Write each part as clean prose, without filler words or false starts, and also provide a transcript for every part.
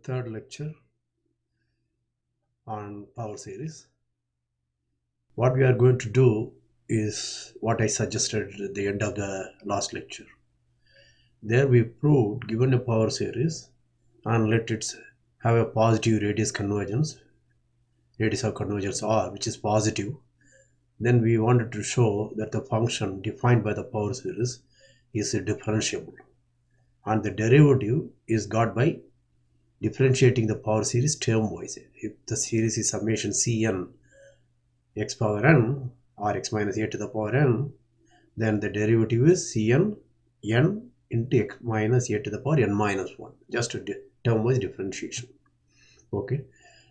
third lecture on power series. What we are going to do is what I suggested at the end of the last lecture. There we proved, given a power series and let it have a positive radius of convergence R, which is positive, then we wanted to show that the function defined by the power series is differentiable, and the derivative is got by differentiating the power series term-wise. If the series is summation Cn x power n or x minus a to the power n, then the derivative is Cn n into x minus a to the power n minus 1, just a term-wise differentiation. Okay,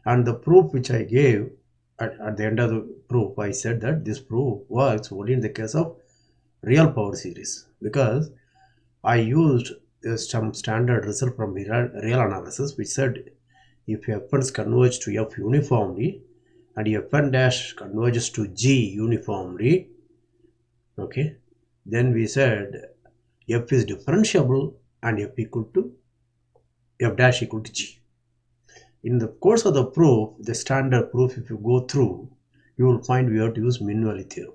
and the proof which I gave at the end of the proof, I said that this proof works only in the case of real power series, because I used some standard result from real analysis which said if fn's converge to f uniformly and fn dash converges to g uniformly, okay, then we said f is differentiable and f dash equal to g. In the course of the proof, the standard proof, if you go through, you will find we have to use mean-value theorem.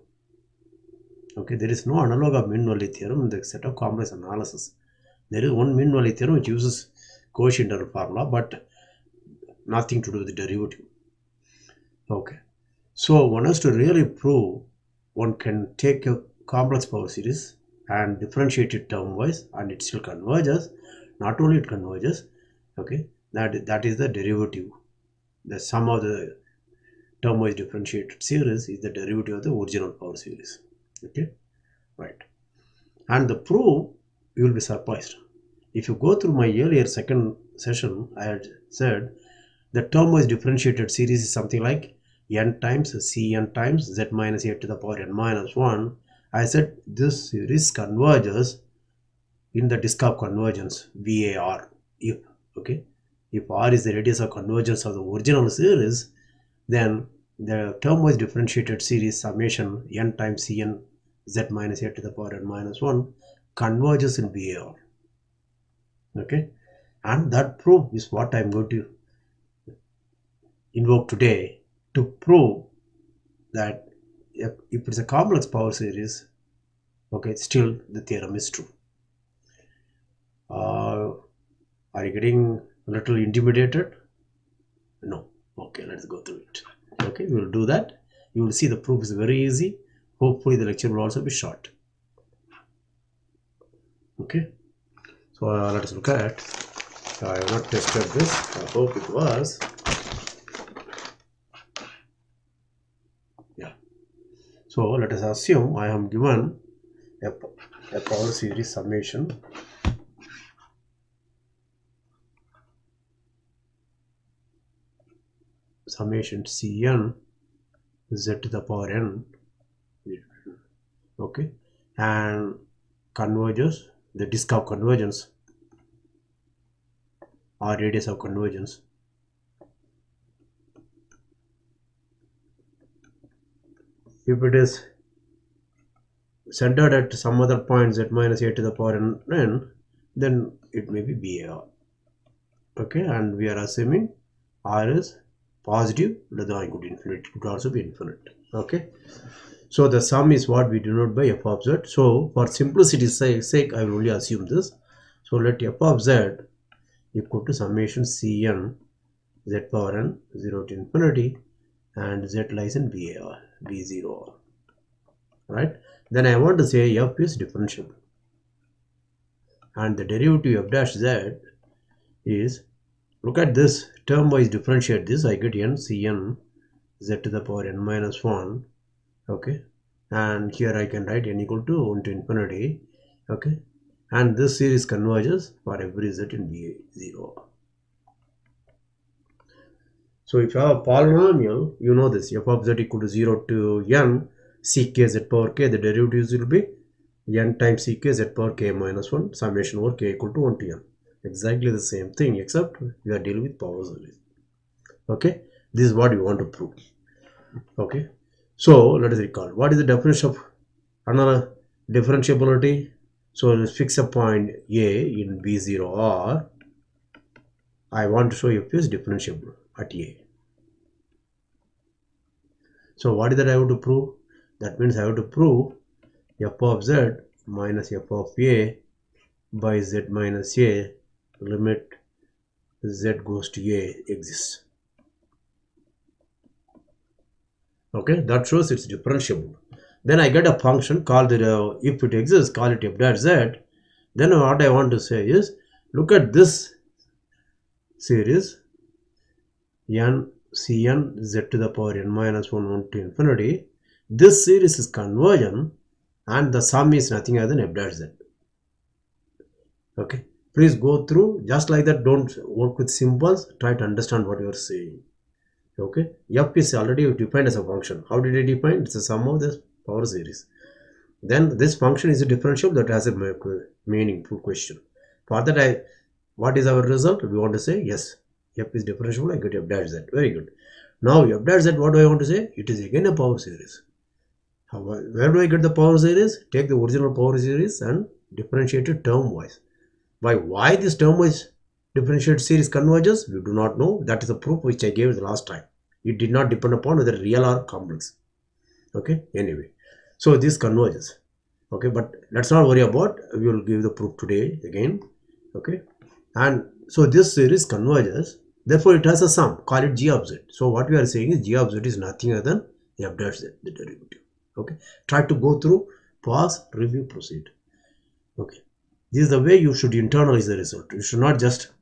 Okay, there is no analog of mean-value theorem in the set of complex analysis. There is one mean-value theorem which uses quotient interval formula, but nothing to do with the derivative. Okay, so one has to really prove one can take a complex power series and differentiate it term-wise, and it still converges. Not only it converges, okay, that is the derivative. The sum of the term-wise differentiated series is the derivative of the original power series. Okay, right. And the proof, you will be surprised. If you go through my earlier second session, I had said the term-wise differentiated series is something like n times Cn times z minus a to the power n minus 1. I said this series converges in the disk of convergence VAR. If R is the radius of convergence of the original series, then the term-wise differentiated series summation n times Cn z minus a to the power n minus 1 converges in VAR. Okay, and that proof is what I am going to invoke today to prove that if it's a complex power series, okay, still the theorem is true. Are you getting a little intimidated? No. Okay, let's go through it. Okay, we will do that. You will see the proof is very easy. Hopefully the lecture will also be short. Okay, so let us look at, I have not tested this, I hope it was. Yeah, so let us assume I am given a power series summation Cn z to the power n, okay, and converges the disk of convergence or radius of convergence if it is centered at some other point z minus a to the power n, then it may be VAR. Okay, and we are assuming R is positive, it could also be infinite. Okay, so the sum is what we denote by f of z. So for simplicity's sake, I will only assume this. So let f of z equal to summation Cn z power n 0 to infinity, and z lies in VAR, V0R. Right? Then I want to say f is differentiable, and the derivative f dash z is, look at this, term-wise differentiate this, I get n Cn z to the power n minus 1. Okay, and here I can write n equal to 1 to infinity. Okay, and this series converges for every z in V0. So if you have a polynomial, you know this, f of z equal to 0 to n ck z power k, the derivatives will be n times ck z power k minus 1 summation over k equal to 1 to n. Exactly the same thing, except we are dealing with power series. Okay, this is what we want to prove. Okay, so let us recall what is the definition of another differentiability. So let's fix a point A in V0R I want to show f is differentiable at a. So what is that I have to prove? That means I have to prove f of z minus f of a by z minus a limit z goes to a exists. Okay, that shows it's differentiable. Then I get a function called if it exists, call it f dash z. Then what I want to say is, look at this series n cn z to the power n minus 1 1 to infinity. This series is convergent and the sum is nothing other than f dash z. Okay, please go through just like that. Don't work with symbols. Try to understand what you are saying. Okay, f is already defined as a function. How did it define? It's a sum of this power series. Then this function is a differential that has a meaningful question. For that, what is our result? We want to say yes, f is differentiable. I get f dash z. Very good. Now f dash z, what do I want to say? It is again a power series. Where do I get the power series? Take the original power series and differentiate it term wise. Why this term wise differentiated series converges? We do not know. That is the proof which I gave the last time. It did not depend upon whether real or complex. Okay, anyway, so this converges. Okay, but let's not worry about, we will give the proof today again. Okay, and so this series converges, therefore it has a sum, call it g of z. So what we are saying is g of z is nothing other than f dash z, the derivative. Okay, try to go through, pause, review, proceed. Okay, this is the way you should internalize the result. You should not just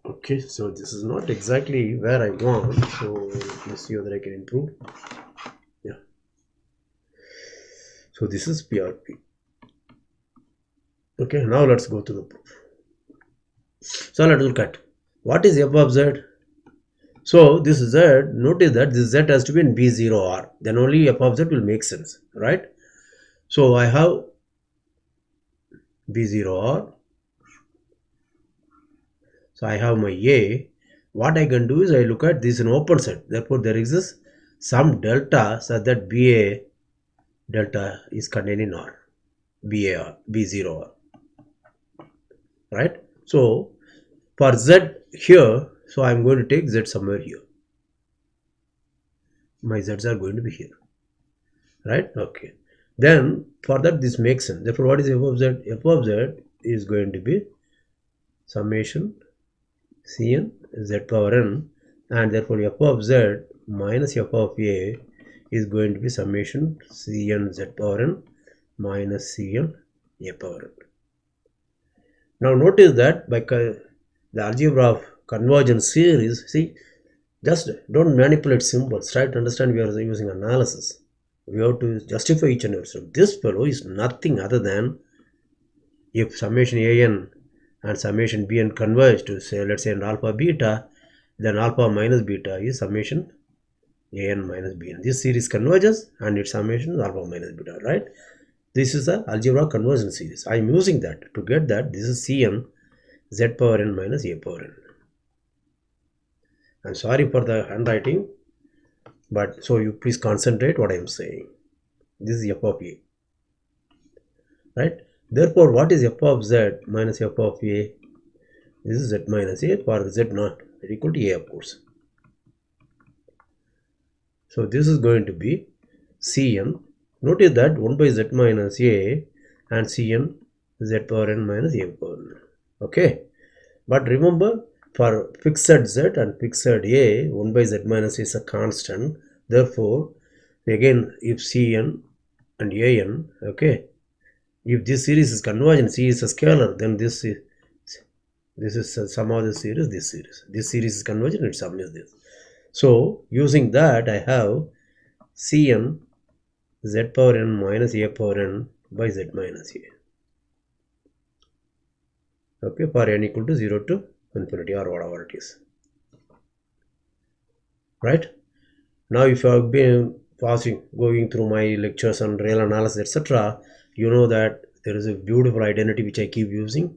okay, so this is not exactly where I want, so let's see whether I can improve. Yeah, so this is PRP. Okay, now let's go to the proof. So let's look at what is f of z. So this z, notice that this z has to be in B0R, then only f of z will make sense, right? So I have B0R. So I have my A. What I can do is I look at this in open set. Therefore, there exists some delta such that BA delta is contained in R, BAR, B0R, right? So for Z here, so I am going to take Z somewhere here. My Z's are going to be here, right? Okay. Then for that this makes sense. Therefore, what is f of z? F of z is going to be summation Cn z power n, and therefore f of z minus f of a is going to be summation Cn z power n minus Cn a power n. Now notice that by the algebra of convergence series, see, just don't manipulate symbols. Try to understand we are using analysis. We have to justify each and every step. This fellow is nothing other than if summation an and summation bn converge to say, let's say, an alpha beta, then alpha minus beta is summation an minus bn. This series converges and its summation is alpha minus beta, right? This is the algebra convergence series. I am using that to get that. This is Cn z power n minus a power n. I'm sorry for the handwriting, but so you please concentrate what I am saying. This is f of a, right? Therefore, what is f of z minus f of a? This is z minus a for z not equal to a, of course. So this is going to be Cn. Notice that 1 by z minus a and Cn z power n minus a power n. Okay, but remember, for fixed z and fixed a, 1 by z minus is a constant. Therefore, again, if Cn and an, okay, if this series is convergent, C is a scalar, then this is a sum of the series, this series. This series is convergent, its sum is this. So, using that, I have Cn z power n minus a power n by z minus a. Okay, for n equal to 0 to infinity or whatever it is. Right? Now, if you have been going through my lectures on real analysis, etc., you know that there is a beautiful identity which I keep using.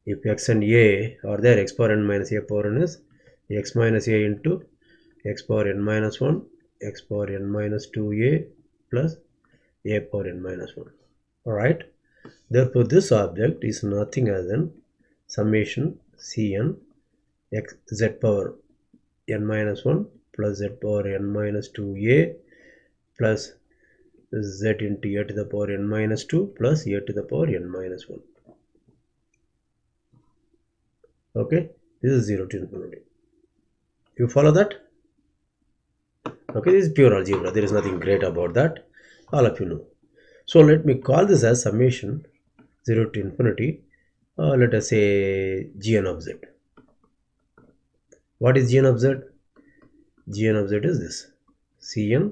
If x and a are there, x power n minus a power n is x minus a into x power n minus 1, x power n minus 2a plus a power n minus 1. Alright. Therefore, this object is nothing other than summation Cn x z power n minus 1 plus z power n minus 2a plus z into a to the power n minus 2 plus a to the power n minus 1. Okay, this is 0 to infinity. You follow that? Okay, this is pure algebra. There is nothing great about that. All of you know. So let me call this as summation 0 to infinity. Let us say Gn of z. What is Gn of z? Gn of z is this: Cn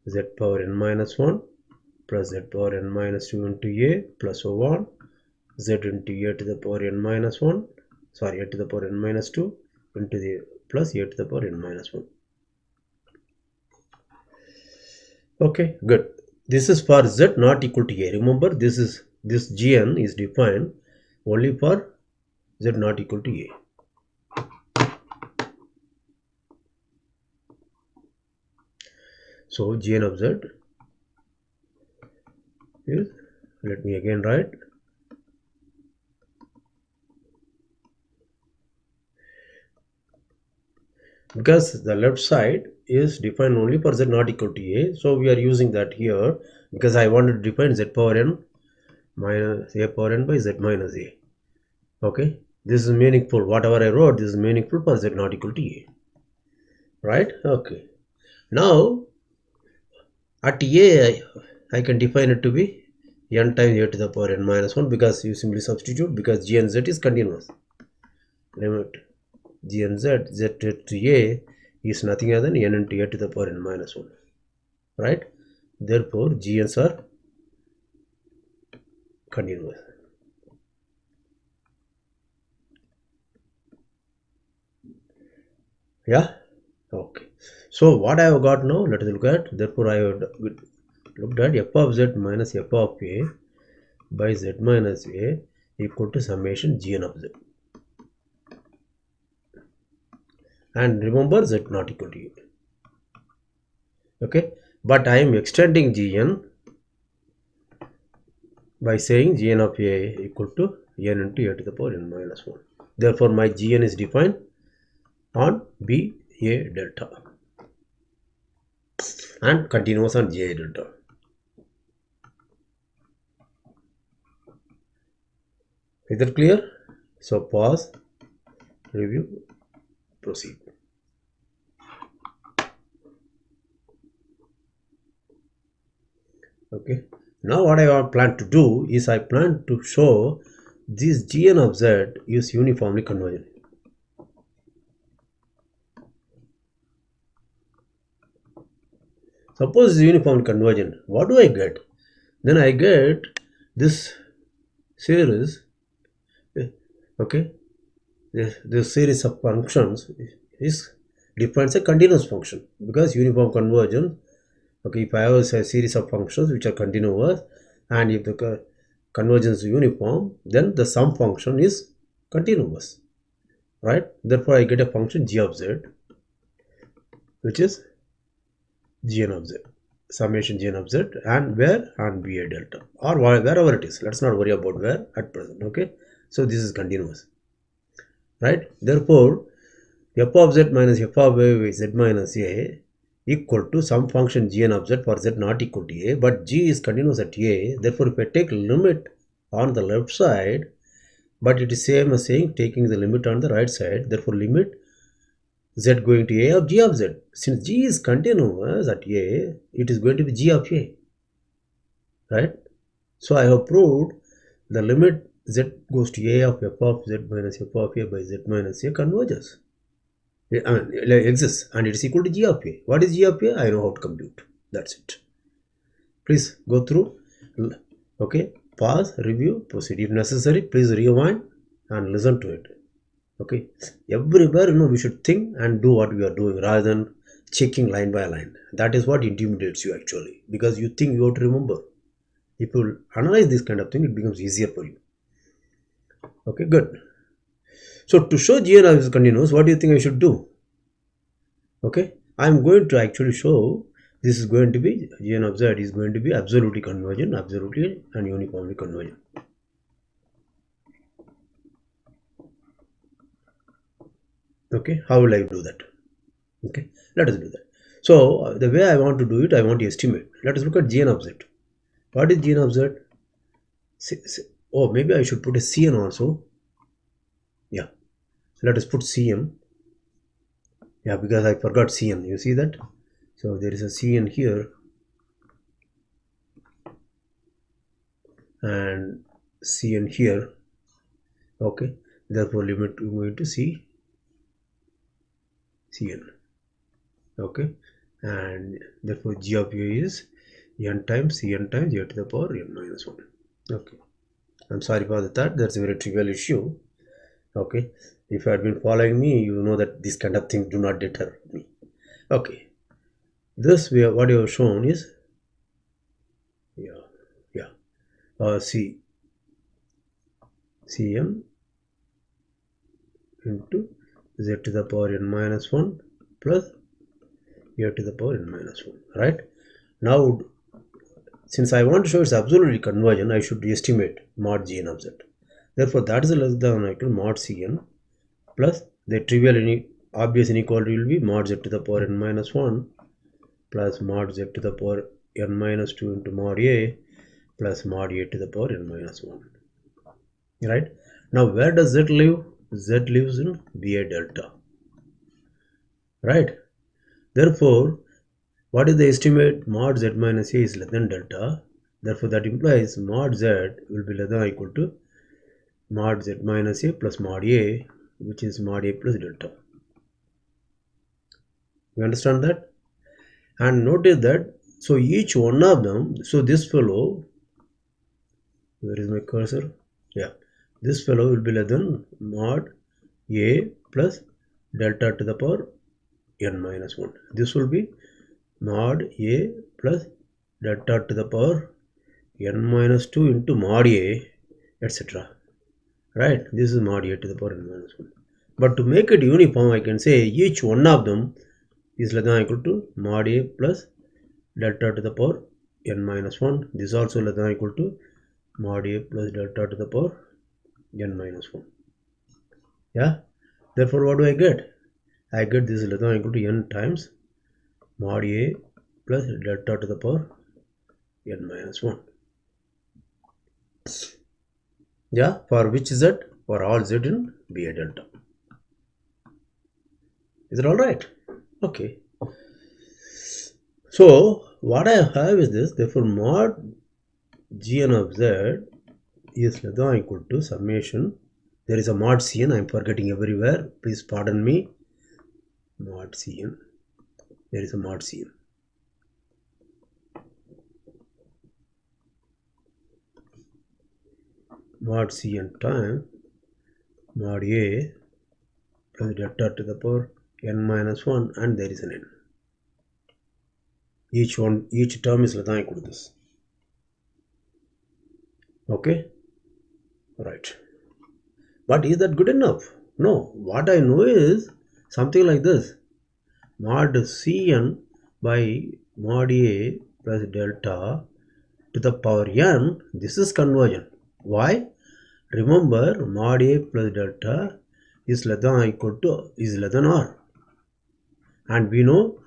z power n minus 1 plus z power n minus 2 into a plus so on z into a to the power n minus 1, sorry, a to the power n minus 2 into the plus a to the power n minus 1. Okay, good. This is for z not equal to a. Remember, this Gn is defined only for z not equal to a. So Gn of z is, let me again write, because the left side is defined only for z not equal to a, so we are using that here because I wanted to define z power n minus a power n by z minus a. Okay, this is meaningful. Whatever I wrote, this is meaningful for z not equal to a, right? Okay, now at a I can define it to be n times a to the power n minus 1 because you simply substitute, because g and z is continuous. Limit g and z to a is nothing other than n into a to the power n minus 1, right? Therefore gns are continuous. Yeah, okay. So what I have got now, let us look at. Therefore I have looked at f of z minus f of a by z minus a equal to summation gn of z. And remember, z not equal to a. Okay, but I am extending gn by saying gn of a equal to n into a to the power n minus 1. Therefore my gn is defined on b a delta and continuous on j delta. Is that clear? So pause, review, proceed. Okay, now what I plan to do is I plan to show this gn of z is uniformly convergent. Suppose it's uniformly convergent, what do I get? Then I get this series, okay, this series of functions is defines a continuous function, because uniform convergence. Okay, if I have a series of functions which are continuous and if the convergence is uniform, then the sum function is continuous, right? Therefore I get a function g of z which is gn of z, summation gn of z, and where? On ba delta or wherever it is. Let's not worry about where at present. Okay, so this is continuous, right? Therefore f of z minus f of a by z minus a equal to some function gn of z for z not equal to a, but g is continuous at a. Therefore if I take limit on the left side, but it is same as saying taking the limit on the right side, therefore limit z going to a of g of z. Since g is continuous at a, it is going to be g of a, right? So I have proved the limit z goes to a of f of z minus f of a by z minus a converges. I mean, it exists and it is equal to g of a. What is g of a? I know how to compute. That's it. Please go through. Okay, pause, review, proceed. If necessary, please rewind and listen to it. Okay, everywhere we should think and do what we are doing rather than checking line by line. That is what intimidates you actually, because you think you have to remember. If you analyze this kind of thing, it becomes easier for you. Okay, good. So to show gn is continuous, what do you think I should do? Okay, I am going to actually show This is going to be Gn of Z is going to be absolutely convergent, absolutely and uniformly convergent. Okay, how will I do that? Okay, let us do that. So the way I want to do it, I want to estimate. Let us look at Gn of Z. What is Gn of Z? Oh, maybe I should put a Cn also. Yeah, so let us put Cn. Yeah, because I forgot Cn. You see that? So there is a Cn here and Cn here. Okay, therefore limit we going to see Cn. Okay, and therefore G of A is n times Cn times a to the power n minus 1. Okay, I'm sorry for that. That's a very trivial issue. Okay, if you had been following me, you know that this kind of things do not deter me. Okay, this way what you have shown is Cm into Z to the power n minus 1 plus a to the power n minus 1, right? Now, since I want to show it's absolutely convergent, I should estimate mod Gn of Z. Therefore, that is less than or equal to mod Cn plus the trivial obvious inequality will be mod Z to the power n minus 1 plus mod Z to the power n minus 2 into mod A plus mod A to the power n minus 1. Right? Now, where does Z live? Z lives in BA delta. Right? Therefore, what is the estimate? Mod Z minus A is less than delta. Therefore, that implies mod Z will be less than or equal to mod Z minus A plus mod A, which is mod A plus delta. You understand that? And notice that, so each one of them, so this fellow, where is my cursor? Yeah, this fellow will be less than mod A plus delta to the power n minus 1. This will be mod A plus delta to the power n minus 2 into mod A, etc. Right? This is mod A to the power n minus 1. But to make it uniform, I can say each one of them is less than or equal to mod A plus delta to the power n minus 1. This is also less than or equal to mod A plus delta to the power n minus 1. Yeah? Therefore, what do I get? I get this is less than or equal to n times mod A plus delta to the power n minus 1. Yeah, for which Z? For all Z in BA delta. Is it alright? Okay. So, what I have is this, therefore mod Gn of Z is less than or equal to summation. There is a mod Cn, I am forgetting everywhere. Please pardon me. Mod Cn. There is a mod Cn. Mod Cn times mod A plus delta to the power n minus 1 and there is an n. Each term is less than or equal to this. Okay? Right. But is that good enough? No. What I know is something like this. Mod Cn by mod A plus delta to the power n. This is convergent. Why? Remember, mod A plus delta is less than or equal to is less than r. And we know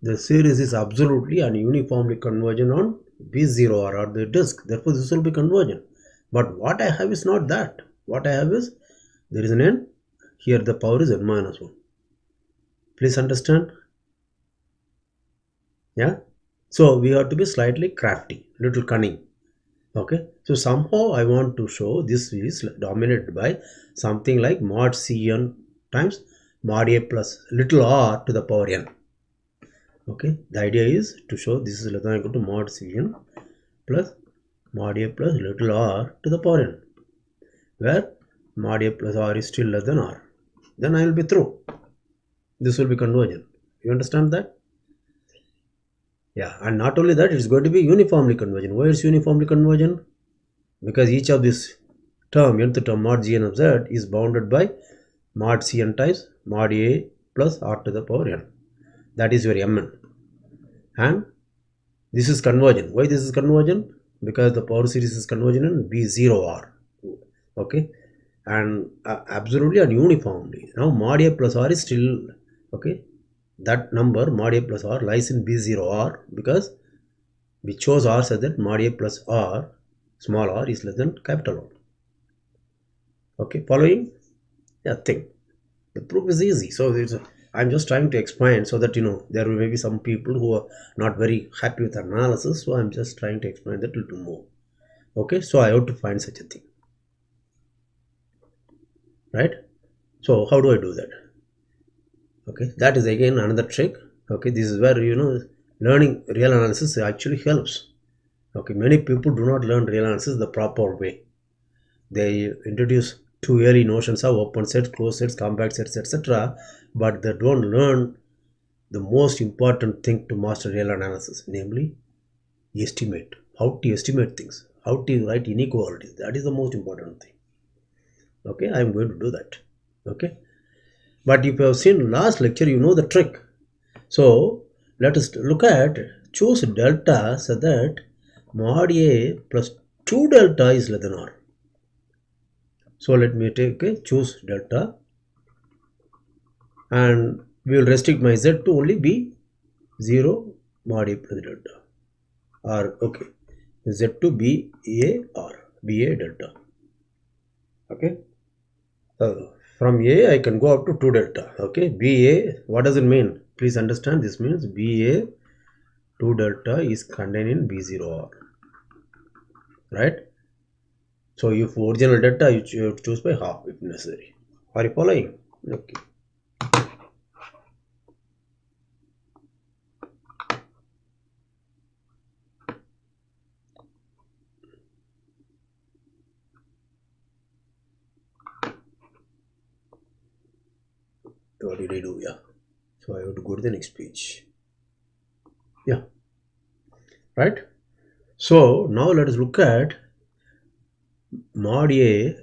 the series is absolutely and uniformly convergent on B0R or the disk. Therefore, this will be convergent. But what I have is not that. What I have is, there is an n. Here the power is n minus 1. Please understand? Yeah? So, we have to be slightly crafty, little cunning. Okay? So, somehow I want to show this is dominated by something like mod Cn times mod A plus little r to the power n. Okay, the idea is to show this is less than or equal to mod Cn plus mod A plus little r to the power n, where mod A plus r is still less than r. Then I will be through. This will be convergent. You understand that? Yeah, and not only that, it is going to be uniformly convergent. Why is uniformly convergent? Because each of this term, nth term mod Gn of Z is bounded by mod Cn times mod A plus r to the power n. That is your Mn. and this is convergent. Why this is convergent? Because the power series is convergent in B0R. Okay, and absolutely and uniformly. Now mod A plus R is still okay. That number mod A plus R lies in B0R because we chose R such that mod A plus R, small r, is less than capital R. Okay, following? Yeah, thing. The proof is easy. So I'm just trying to explain so that there may be some people who are not very happy with analysis. So I'm just trying to explain that a little more. Okay, so I have to find such a thing. Right? So how do I do that? Okay, that is again another trick. Okay, this is where learning real analysis actually helps. Okay, many people do not learn real analysis the proper way. They introduce too early notions of open sets, closed sets, compact sets, etc. But they don't learn the most important thing to master real analysis, namely estimate. How to estimate things, how to write inequalities. That is the most important thing. Okay, I am going to do that. Okay, but if you have seen last lecture, you know the trick. So let us look at choose delta so that mod A plus 2 delta is less than R. So let me take choose delta and we will restrict my z to only be 0 mod A plus delta or okay z to b a r b a delta. Okay, from a I can go up to 2 delta. Okay, b a, what does it mean? Please understand, this means b a 2 delta is contained in b0r, right? So if original delta you have to choose by half if necessary. Are you following? Okay. What did I do? Yeah. So I have to go to the next page. Yeah. Right. So now let us look at mod A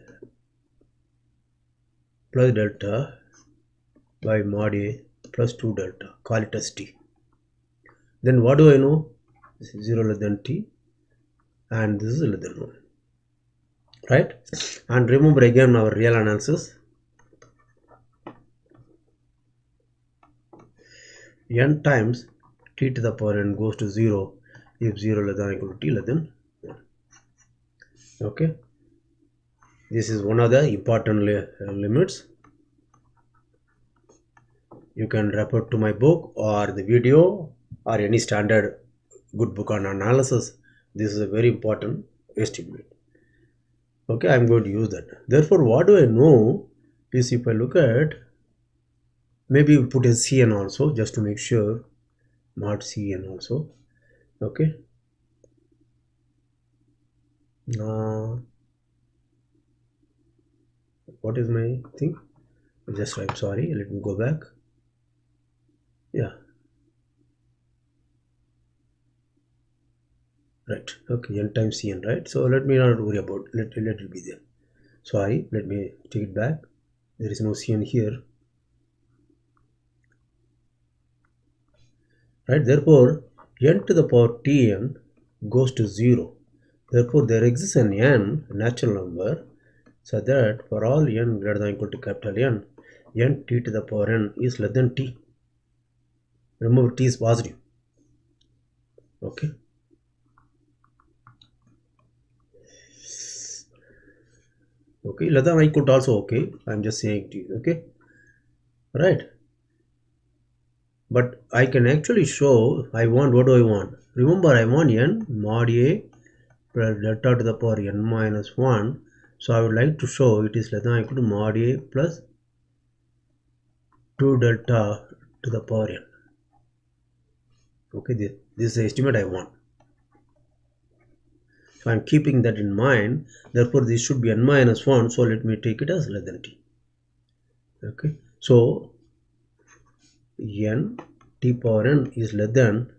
plus delta by mod A plus 2 delta. Call it as t. Then what do I know? This is 0 less than t and this is less than 1. Right? And remember again our real analysis. N times t to the power n goes to 0 if 0 less than or equal to t less than 1. Okay, this is one of the important limits. You can refer to my book or the video or any standard good book on analysis. This is a very important estimate. Okay, I'm going to use that. Therefore, what do I know is if I look at, maybe we put a Cn also just to make sure, mod Cn also. Okay, what is my thing? Just I'm sorry, let me go back. Yeah, right. Okay, n times Cn, right? So let me not worry about let it be there. Sorry, let me take it back. There is no Cn here, right? Therefore n to the power Tn goes to 0. Therefore there exists an n natural number so that for all n greater than or equal to capital N, n t to the power n is less than t. Remember, t is positive. Okay. Okay, less than or equal to also okay. I'm just saying to you. Okay, right. But I can actually show I want, what do I want? Remember, I want n mod A plus delta to the power n minus 1. So I would like to show it is less than or equal to mod A plus 2 delta to the power n. Okay, this is the estimate I want. So I am keeping that in mind. Therefore, this should be n minus 1. So let me take it as less than t. Okay, so n t power n is less than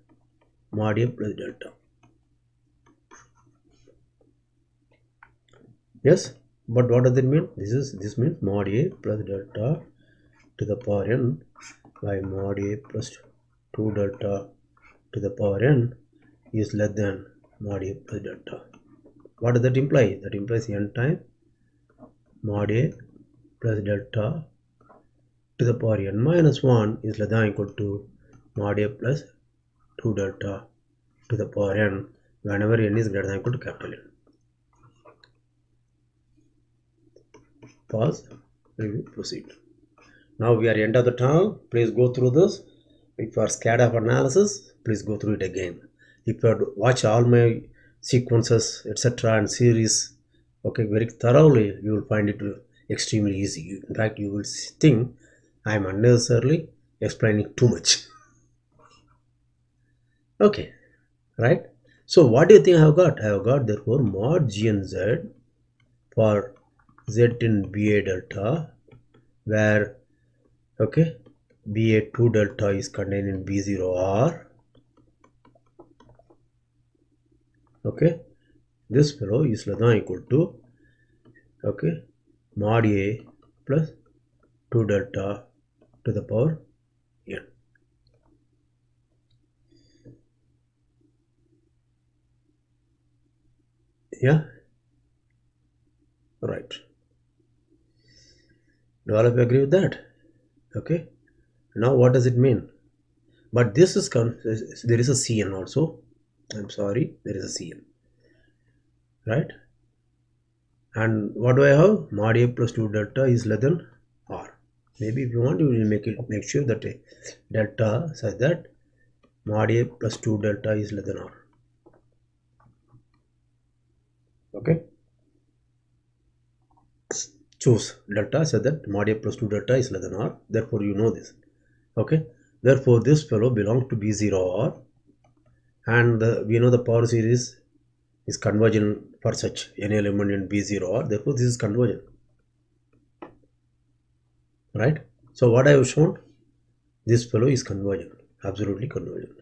mod A plus delta. Yes, but what does it mean? This means mod A plus delta to the power n by mod A plus 2 delta to the power n is less than mod a plus delta. What does that imply? That implies n times mod a plus delta to the power n minus 1 is less than or equal to mod a plus 2 delta to the power n whenever n is greater than or equal to capital N. Pause, review, proceed. Now we are end of the tunnel. Please go through this. If you are scared of analysis, please go through it again. If you have to watch all my sequences, etc. and series, okay, very thoroughly, you will find it extremely easy. In fact, you will think I am unnecessarily explaining too much. Okay, right? So what do you think I have got? I have got therefore mod g and z for z in BA delta, where okay BA2 delta is contained in B0R. Okay, this fellow is less than or equal to okay mod A plus 2 delta to the power n. Yeah, right. Do all of you agree with that? Okay, now what does it mean? But this is there is a Cn also. I'm sorry, there is a Cn, right? And what do I have? Mod A plus 2 delta is less than R. Maybe if you want, you will make sure that delta such that mod A plus 2 delta is less than R. Okay, choose delta such that mod A plus 2 delta is less than R. Therefore you know this. Okay, therefore this fellow belongs to B0R, and we know the power series is convergent for such any element in B0R. Therefore this is convergent, right? So what I have shown, this fellow is convergent, absolutely convergent.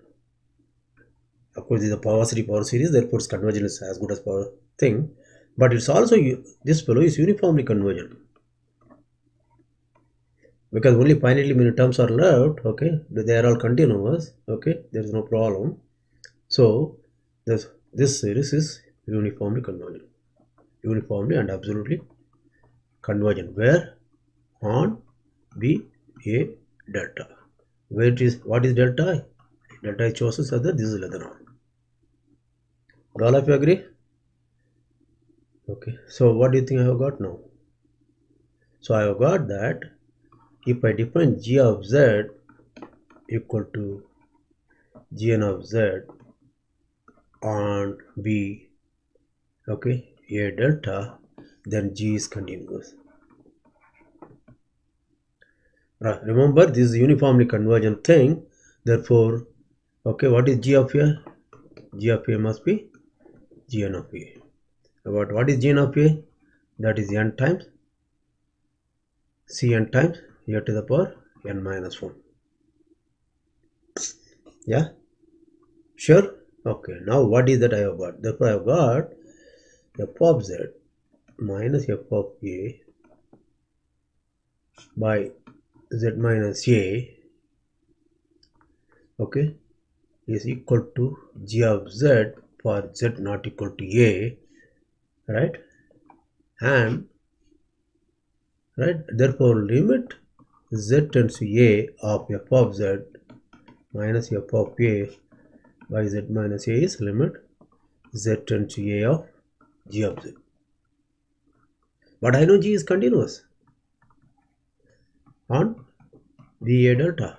Of course, this is a power series, therefore its convergence is as good as power thing, but it's also this fellow is uniformly convergent because only finitely many terms are left. Okay, they are all continuous. Okay, there is no problem. So this series is uniformly convergent, uniformly and absolutely convergent. Where? On B A delta. Where it is? What is delta? Delta is chosen so that this is less than R. Do all of you agree? Okay, so what do you think I have got now? So I have got that if I define g of z equal to gn of z on B, okay, A delta, then g is continuous. Right, remember this is uniformly convergent thing. Therefore, okay, what is g of A? G of A must be gn of A. But what is gn of A? That is n times Cn times A to the power n minus 1. Yeah, sure. Okay, now what is that I have got? Therefore I have got f of z minus f of A by z minus A, okay, is equal to g of z for z not equal to A, right? And right, therefore limit z tends to A of f of z minus f of A by z minus A is limit z tends to A of g of z. But I know g is continuous on BA delta.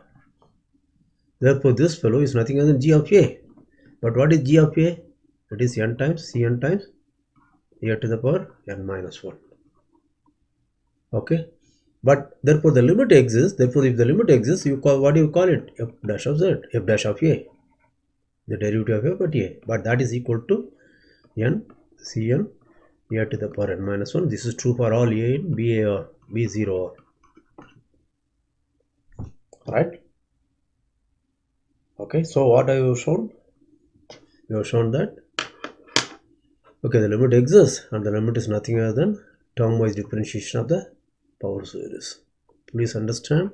Therefore this fellow is nothing other than g of A. But what is g of A? It is n times Cn times A to the power n minus 1. Okay, but therefore the limit exists. Therefore if the limit exists, you call, what do you call it? F dash of z, f dash of A, the derivative of f at A, but that is equal to n Cn A to the power n minus 1. This is true for all A in BA or B0 or, right? Okay, so what I have shown? You have shown that okay, the limit exists and the limit is nothing other than term-wise differentiation of the power series. Please understand,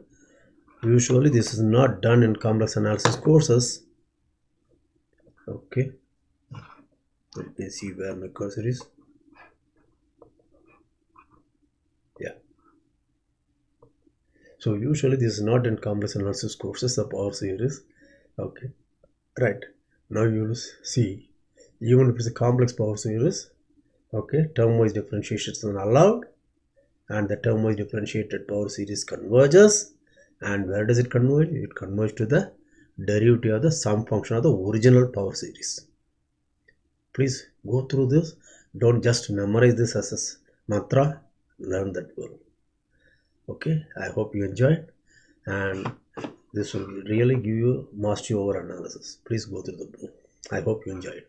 usually this is not done in complex analysis courses. Okay, let me see where my cursor is. Yeah. So usually this is not in complex analysis courses, the power series. Okay, right. Now you will see, even if it's a complex power series, okay, term-wise differentiation is not allowed, and the term-wise differentiated power series converges. And where does it converge? It converges to the derivative of the sum function of the original power series. Please go through this. Don't just memorize this as a mantra. Learn that well. Okay, I hope you enjoyed, and this will really give you mastery over analysis. Please go through the book. I hope you enjoyed.